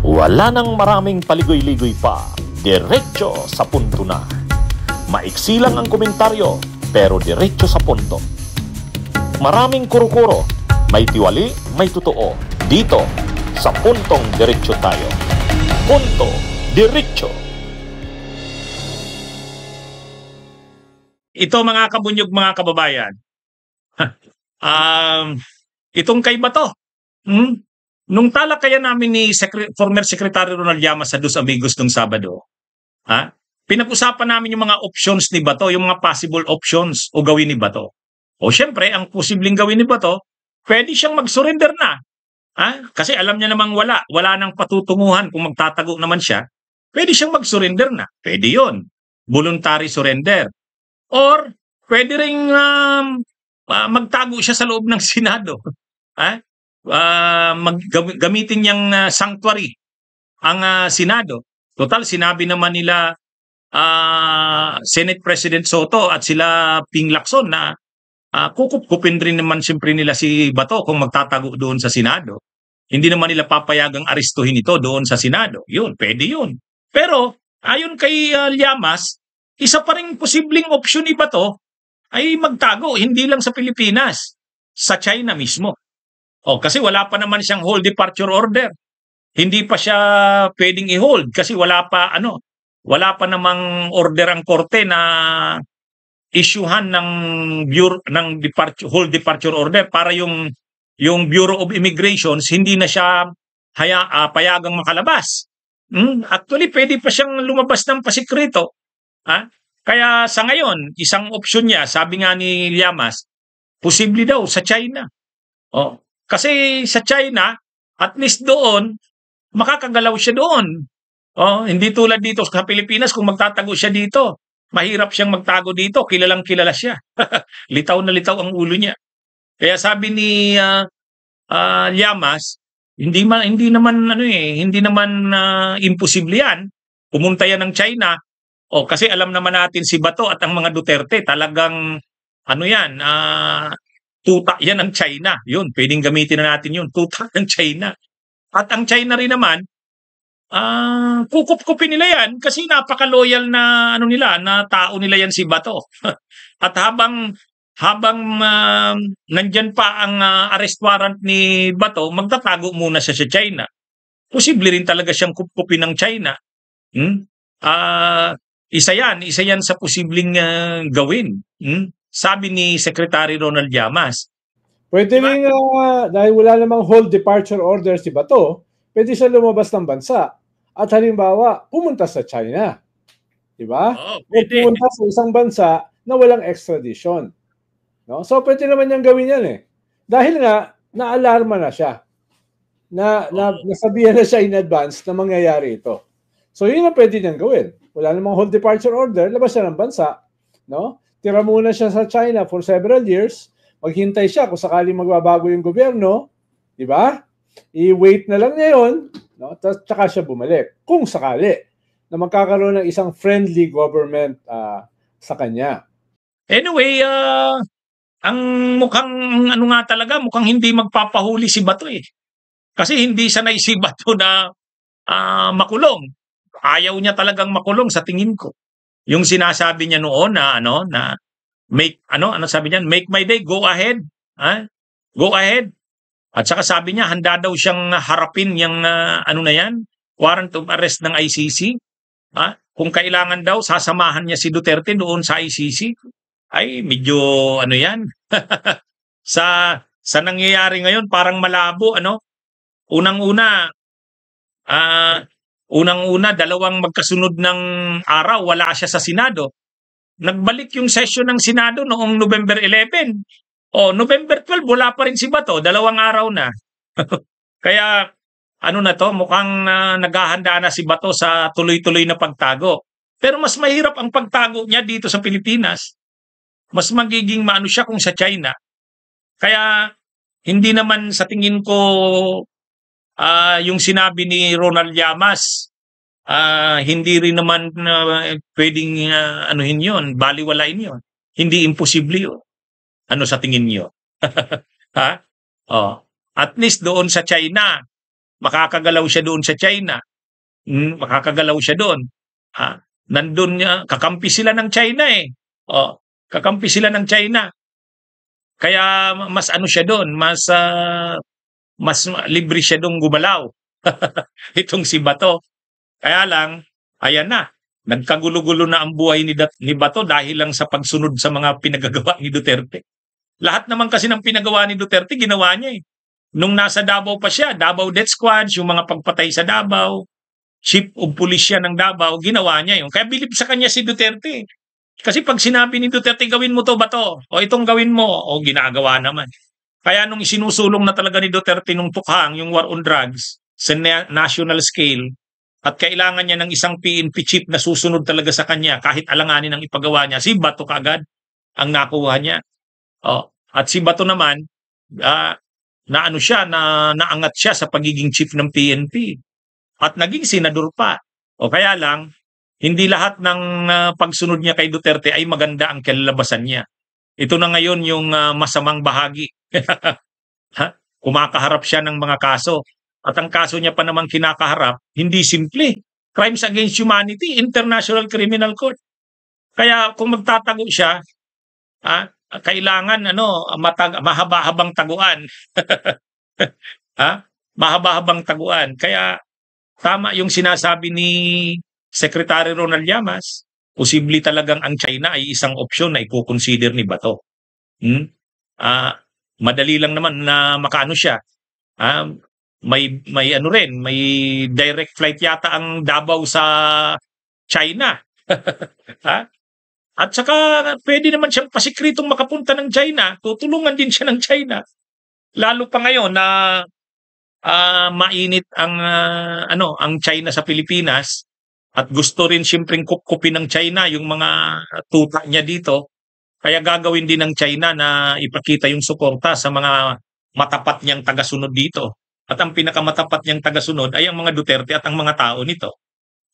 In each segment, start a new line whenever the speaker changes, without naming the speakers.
Wala nang maraming paligoy-ligoy pa, diretso sa punto na. Maiksi lang ang komentaryo, pero diretso sa punto. Maraming kuro-kuro, may tiwali, may totoo. Dito, sa Puntong Diretso tayo. Punto Diretso.
Ito mga kabunyog, mga kababayan. Itong kay Bato. Nung talakayan namin ni former Secretary Ronald Llamas sa Dos Amigos nung Sabado, pinag-usapan namin yung mga options ni Bato, yung mga possible options o gawin ni Bato. O syempre, ang posibleng gawin ni Bato, pwede siyang mag-surrender na. Kasi alam niya namang wala nang patutunguhan kung magtatago naman siya. Pwede siyang mag-surrender na. Pwede yon, voluntary surrender. Or pwede ring magtago siya sa loob ng Senado. Gamitin niyang sanctuary ang Senado. Total, sinabi naman nila Senate President Soto at sila Ping Lacson na kukup-kupin rin naman siyempre nila si Bato kung magtatago doon sa Senado. Hindi naman nila papayagang arestuhin ito doon sa Senado. Yun, pwede yun. Pero ayon kay Llamas, isa pa ring posibleng opsyon ni Bato ay magtago, hindi lang sa Pilipinas, sa China mismo. Kasi wala pa naman siyang hold departure order. Hindi pa siya pwedeng i-hold kasi wala pa namang order ang korte na issuehan ng hold departure order para yung Bureau of Immigrations hindi na siya payagang makalabas. Actually, pwede pa siyang lumabas ng pasikreto. Kaya sa ngayon, isang opsyon niya, sabi nga ni Llamas, posible daw sa China. Kasi sa China, at least doon, makakagalaw siya doon. Hindi tulad dito sa Pilipinas, kung magtatago siya dito, mahirap siyang magtago dito, kilalang kilala siya. Litaw na litaw ang ulo niya. Kaya sabi ni Llamas, hindi naman imposible yan. Pumunta yan ng China. Kasi alam naman natin si Bato at ang mga Duterte talagang tuta yan ng China. Yun, pwedeng gamitin na natin yun, tuta ng China. At ang China rin naman, kukup-kupin nila yan kasi napaka-loyal na na tao nila yan si Bato. At habang nandyan pa ang arrest warrant ni Bato, magtatago muna siya sa China. Posible rin talaga siyang kupkupin ng China. Isa yan sa posibleng gawin. Sabi ni Secretary Ronald Llamas.
Pwede rin, dahil wala namang hold departure order si Bato, pwede siya lumabas ng bansa. At halimbawa, pumunta sa China. Diba?
Pwede.
Pumunta sa isang bansa na walang extradition. No? So, pwede naman niyang gawin yan eh. Dahil nga, na-alarma na siya. Nasabihan na siya in advance na mangyayari ito. So, yun ang pwede niyang gawin. Wala namang hold departure order, labas siya ng bansa. No? Tira muna siya sa China for several years. Maghintay siya kung sakaling magbabago yung gobyerno. Diba? I-wait na lang niya yun. No? Tsaka siya bumalik. Kung sakali na magkakaroon ng isang friendly government sa kanya.
Anyway, ang mukhang mukhang hindi magpapahuli si Bato eh. Kasi hindi sanay si Bato na makulong. Ayaw niya talagang makulong sa tingin ko. Yung sinasabi niya noon na sabi niya, make my day, go ahead. Go ahead. At saka sabi niya, handa daw siyang harapin yung warrant of arrest ng ICC. Kung kailangan daw, sasamahan niya si Duterte doon sa ICC. Ay, medyo yan. sa nangyayari ngayon, parang malabo, Unang-una, dalawang magkasunod ng araw, wala siya sa Senado. Nagbalik yung session ng Senado noong November 11. November 12, wala pa rin si Bato. 2 araw na. Kaya, mukhang naghahanda na si Bato sa tuloy-tuloy na pagtago. Pero mas mahirap ang pagtago niya dito sa Pilipinas. Mas magiging siya kung sa China. Kaya, hindi naman sa tingin ko yung sinabi ni Ronald Llamas, hindi rin naman pwedeng yun, baliwalain yun. Hindi imposible yun. Sa tingin niyo? At least doon sa China, makakagalaw siya doon sa China. Makakagalaw siya doon. Nandun niya, kakampi sila ng China eh. Kakampi sila ng China. Kaya mas ano siya doon, mas libre siya doon gumalaw. Itong si Bato. Kaya lang, ayan na. Nagkagulo-gulo na ang buhay ni Bato dahil lang sa pagsunod sa mga pinagagawa ni Duterte. Lahat naman kasi ng pinagawa ni Duterte, ginawa niya eh. Nung nasa Davao pa siya, Davao Death Squad, yung mga pagpatay sa Davao, chief of police siya ng Davao, ginawa niya yun. Kaya bilib sa kanya si Duterte. Kasi pag sinabi ni Duterte, gawin mo to Bato, o itong gawin mo, o ginagawa naman. Kaya nung isinusulong na talaga ni Duterte nung tukhang, yung war on drugs, sa national scale, at kailangan niya ng isang PNP chief na susunod talaga sa kanya, kahit alanganin ang ipagawa niya, si Bato kaagad ang nakuha niya. At si Bato naman, naangat siya sa pagiging chief ng PNP. At naging senador pa. Kaya lang, hindi lahat ng pagsunod niya kay Duterte ay maganda ang kalalabasan niya. Ito na ngayon yung masamang bahagi. Kumakaharap siya ng mga kaso. At ang kaso niya pa namang kinakaharap, hindi simple. Crimes against humanity, International Criminal Court. Kaya kung magtatago siya, kailangan mahaba-habang taguan. Mahaba-habang taguan. Kaya tama yung sinasabi ni Secretary Ronald Llamas, posible talagang ang China ay isang opsyon na i-consider ni Bato. Madali lang naman na makaano siya. May direct flight yata ang Davao sa China. At saka pwede naman siyang pasikritong makapunta ng China, tutulungan din siya ng China. Lalo pa ngayon na mainit ang China sa Pilipinas at gusto rin siyempreng kupkupin ng China yung mga tuta niya dito. Kaya gagawin din ng China na ipakita yung suporta sa mga matapat niyang tagasunod dito. At ang pinakamatapat niyang tagasunod ay ang mga Duterte at ang mga tao nito.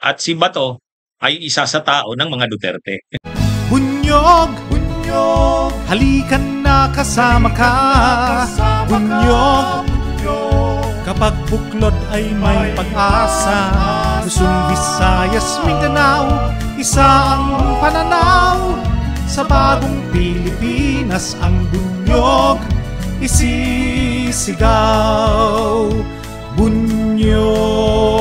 At si Bato ay isa sa tao ng mga Duterte.
Bunyog, halikan na kasama ka. Bunyog, kapag buklod ay may pag-asa. Luzon, Visayas, Mindanao, isa ang pananaw. Sa bagong Pilipinas ang bunyog isisigaw. Bunyog.